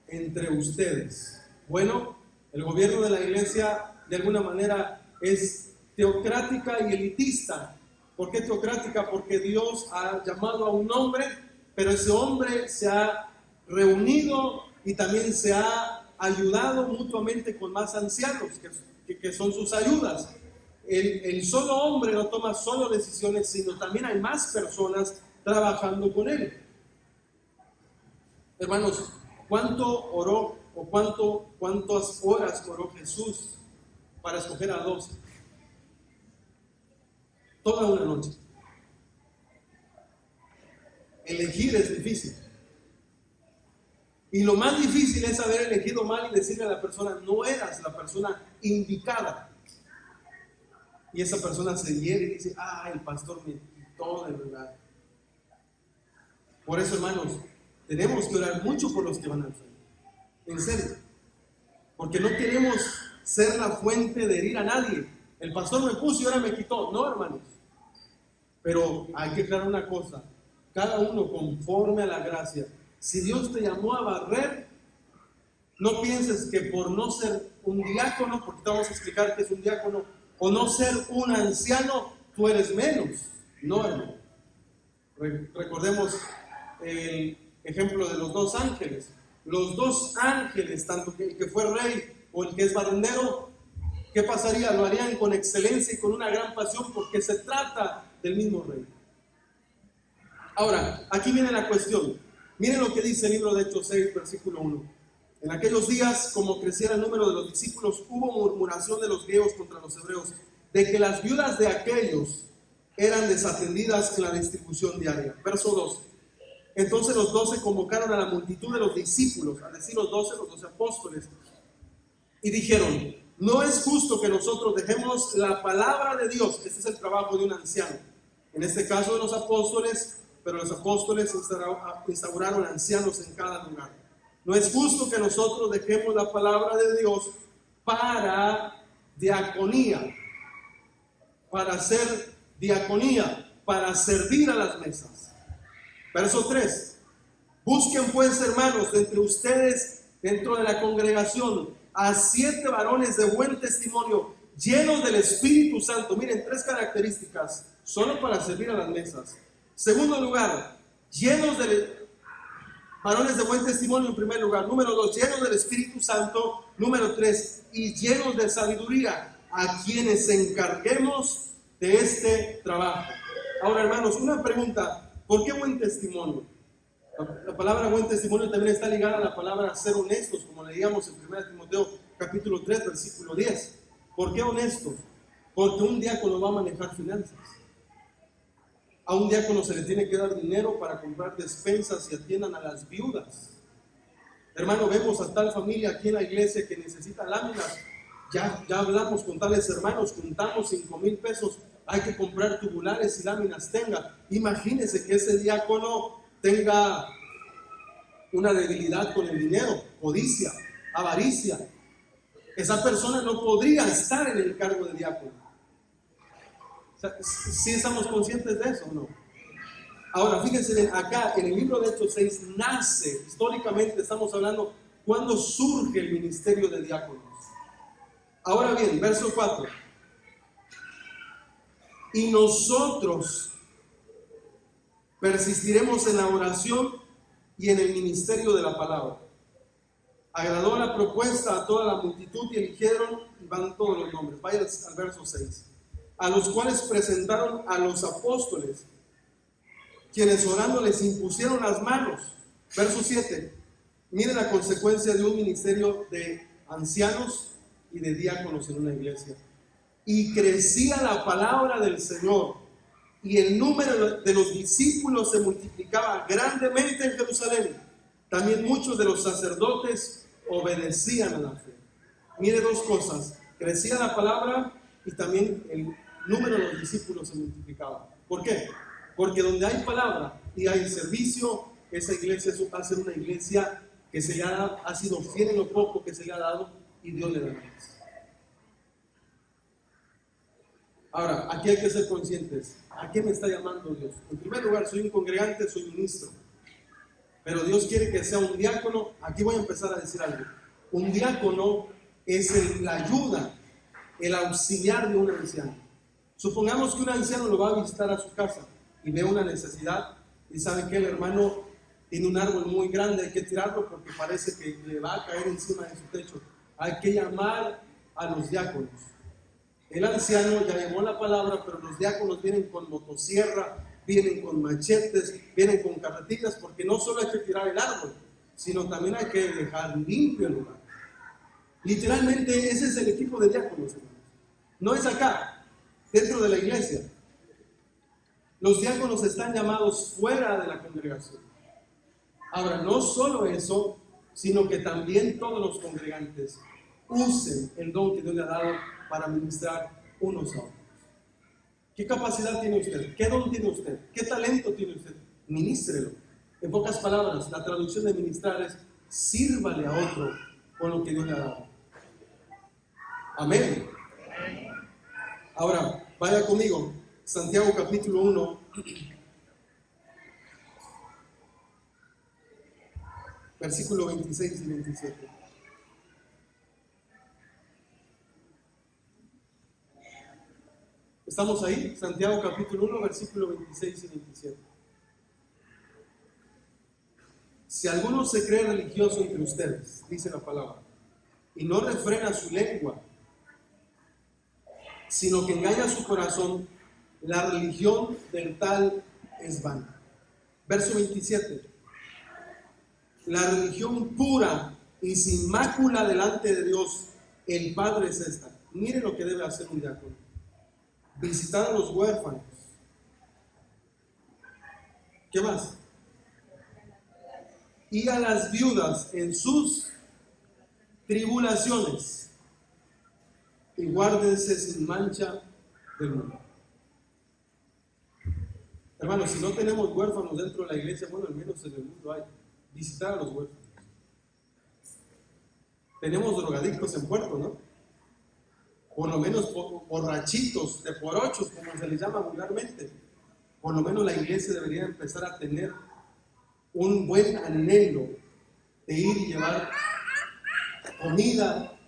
entre ustedes? Bueno, el gobierno de la iglesia de alguna manera es teocrática y elitista. ¿Por qué teocrática? Porque Dios ha llamado a un hombre, pero ese hombre se ha reunido y también se ha ayudado mutuamente con más ancianos que son sus ayudas. El solo hombre no toma solo decisiones, sino también hay más personas trabajando con él. Hermanos, ¿cuánto oró o cuántas horas oró Jesús para escoger a 12? Toda una noche. Elegir es difícil. Y lo más difícil es haber elegido mal y decirle a la persona, no eras la persona indicada. Y esa persona se hiere y dice, el pastor me quitó del lugar. Por eso, hermanos, tenemos que orar mucho por los que van al frente. En serio. Porque no queremos ser la fuente de herir a nadie. El pastor me puso y ahora me quitó. No, hermanos. Pero hay que aclarar una cosa. Cada uno conforme a la gracia. Si Dios te llamó a barrer, no pienses que por no ser un diácono, porque te vamos a explicar que es un diácono, o no ser un anciano, tú eres menos. No, hermano. Recordemos el ejemplo de los dos ángeles. Los dos ángeles, tanto el que fue rey o el que es barrendero, ¿qué pasaría? Lo harían con excelencia y con una gran pasión porque se trata del mismo rey. Ahora, aquí viene la cuestión. Miren lo que dice el libro de Hechos 6, versículo 1. En aquellos días, como creciera el número de los discípulos, hubo murmuración de los griegos contra los hebreos, de que las viudas de aquellos eran desatendidas en la distribución diaria. Verso 2. Entonces los 12 convocaron a la multitud de los discípulos, a decir los 12 apóstoles, y dijeron: no es justo que nosotros dejemos la palabra de Dios. Este es el trabajo de un anciano, en este caso de los apóstoles, pero los apóstoles instauraron ancianos en cada lugar. No es justo que nosotros dejemos la palabra de Dios para diaconía, para hacer diaconía, para servir a las mesas. Verso 3. Busquen pues, hermanos, entre ustedes, dentro de la congregación, a 7 varones de buen testimonio, llenos del Espíritu Santo. Miren, 3 características, solo para servir a las mesas. Segundo lugar, varones de buen testimonio en primer lugar. Número 2, llenos del Espíritu Santo. Número 3, y llenos de sabiduría, a quienes encarguemos de este trabajo. Ahora, hermanos, una pregunta. ¿Por qué buen testimonio? La palabra buen testimonio también está ligada a la palabra ser honestos, como leíamos en 1 Timoteo capítulo 3, versículo 10. ¿Por qué honestos? Porque un diácono va a manejar finanzas. A un diácono se le tiene que dar dinero para comprar despensas y atiendan a las viudas. Hermano, vemos a tal familia aquí en la iglesia que necesita láminas. Ya hablamos con tales hermanos, juntamos 5,000 pesos. Hay que comprar tubulares y láminas tenga. Imagínese que ese diácono tenga una debilidad con el dinero, codicia, avaricia. Esa persona no podría estar en el cargo de diácono. O sea, ¿sí estamos conscientes de eso o no? Ahora, fíjense, acá en el libro de Hechos 6 nace, históricamente estamos hablando, cuando surge el ministerio de diáconos. Ahora bien, verso 4. Y nosotros persistiremos en la oración y en el ministerio de la palabra. Agradó la propuesta a toda la multitud y eligieron, y van todos los nombres, vaya al verso 6, a los cuales presentaron a los apóstoles, quienes orando les impusieron las manos. Verso 7, miren la consecuencia de un ministerio de ancianos y de diáconos en una iglesia. Y crecía la palabra del Señor, y el número de los discípulos se multiplicaba grandemente en Jerusalén. También muchos de los sacerdotes obedecían a la fe. Mire dos cosas: crecía la palabra y también el número de los discípulos se multiplicaba. ¿Por qué? Porque donde hay palabra y hay servicio, esa iglesia va a ser una iglesia que se le ha sido fiel en lo poco que se le ha dado, y Dios le da más. Ahora, aquí hay que ser conscientes. ¿A qué me está llamando Dios? En primer lugar, soy un congregante, soy ministro. Pero Dios quiere que sea un diácono. Aquí voy a empezar a decir algo. Un diácono es la ayuda, el auxiliar de un anciano. Supongamos que un anciano lo va a visitar a su casa y ve una necesidad y sabe que el hermano tiene un árbol muy grande, hay que tirarlo porque parece que le va a caer encima de su techo. Hay que llamar a los diáconos. El anciano ya llevó la palabra, pero los diáconos vienen con motosierra, vienen con machetes, vienen con carretillas, porque no solo hay que tirar el árbol, sino también hay que dejar limpio el lugar. Literalmente ese es el equipo de diáconos, hermanos. No es acá, dentro de la iglesia. Los diáconos están llamados fuera de la congregación. Ahora, no solo eso, sino que también todos los congregantes usen el don que Dios le ha dado para ministrar unos a otros. ¿Qué capacidad tiene usted? ¿Qué don tiene usted? ¿Qué talento tiene usted? Ministrelo. En pocas palabras, la traducción de ministrar es sírvale a otro con lo que Dios le ha dado. Amén. Ahora, vaya conmigo, Santiago capítulo 1, versículo 26 y 27. ¿Estamos ahí? Santiago capítulo 1, versículo 26 y 27. Si alguno se cree religioso entre ustedes, dice la palabra, y no refrena su lengua, sino que engaña su corazón, la religión del tal es vana. Verso 27. La religión pura y sin mácula delante de Dios, el Padre, es esta. Mire lo que debe hacer un diácono: visitar a los huérfanos. ¿Qué más? Y a las viudas en sus tribulaciones, y guárdense sin mancha del mundo. Hermanos, si no tenemos huérfanos dentro de la iglesia, bueno, al menos en el mundo hay. Visitar a los huérfanos. Tenemos drogadictos en Puerto, ¿no? Por lo menos borrachitos, de por ochos, como se les llama vulgarmente. Por lo menos la iglesia debería empezar a tener un buen anhelo de ir y llevar comida,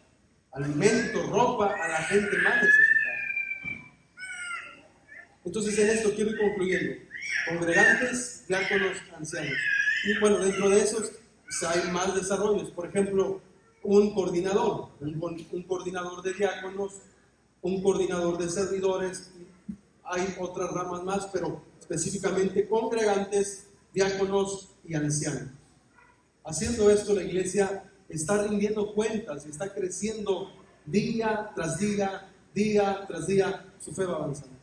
alimento, ropa a la gente más necesitada. Entonces en esto quiero ir concluyendo. Congregantes, diáconos, ancianos. Y bueno, dentro de esos hay más desarrollos. Por ejemplo, un coordinador de diáconos, un coordinador de servidores. Hay otras ramas más, pero específicamente congregantes, diáconos y ancianos. Haciendo esto, la iglesia está rindiendo cuentas y está creciendo día tras día, día tras día. Su fe va avanzando.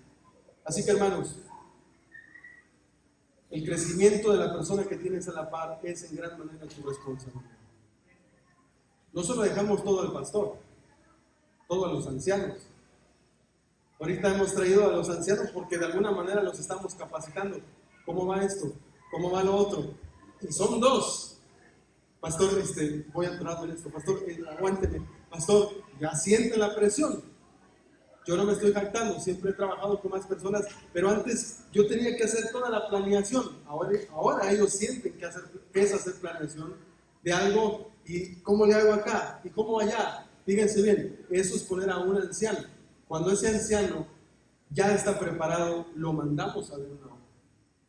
Así que, hermanos, el crecimiento de la persona que tienes a la par es en gran manera tu responsabilidad. No solo dejamos todo al pastor, todo a los ancianos. Ahorita hemos traído a los ancianos porque de alguna manera los estamos capacitando. ¿Cómo va esto? ¿Cómo va lo otro? Y son dos. Pastor, voy a entrar en esto. Pastor, aguánteme. Pastor, ya sienten la presión. Yo no me estoy jactando, siempre he trabajado con más personas, pero antes yo tenía que hacer toda la planeación. Ahora ellos sienten que es hacer planeación de algo. ¿Y cómo le hago acá? ¿Y cómo allá? Fíjense bien, eso es poner a un anciano. Cuando ese anciano ya está preparado, lo mandamos a ver una obra.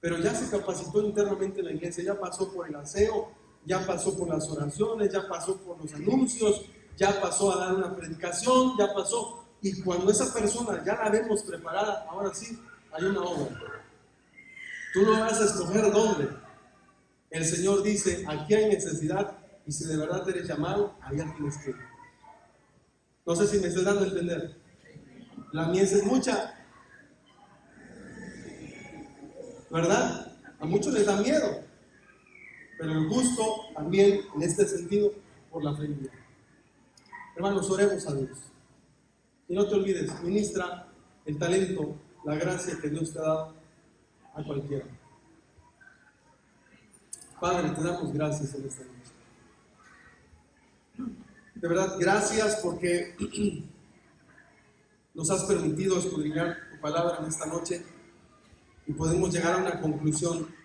Pero ya se capacitó internamente en la iglesia, ya pasó por el aseo, ya pasó por las oraciones, ya pasó por los anuncios, ya pasó a dar una predicación, ya pasó. Y cuando esa persona ya la vemos preparada, ahora sí, hay una obra. Tú no vas a escoger dónde. El Señor dice, aquí hay necesidad, y si de verdad eres llamado, allá tienes que ir. No sé si me estoy dando a entender. La mies es mucha, ¿verdad? A muchos les da miedo, pero el gusto también, en este sentido, por la fe. Hermanos, oremos a Dios. Y no te olvides, ministra el talento, la gracia que Dios te ha dado a cualquiera. Padre, te damos gracias en esta noche. De verdad, gracias porque nos has permitido escudriñar tu palabra en esta noche y podemos llegar a una conclusión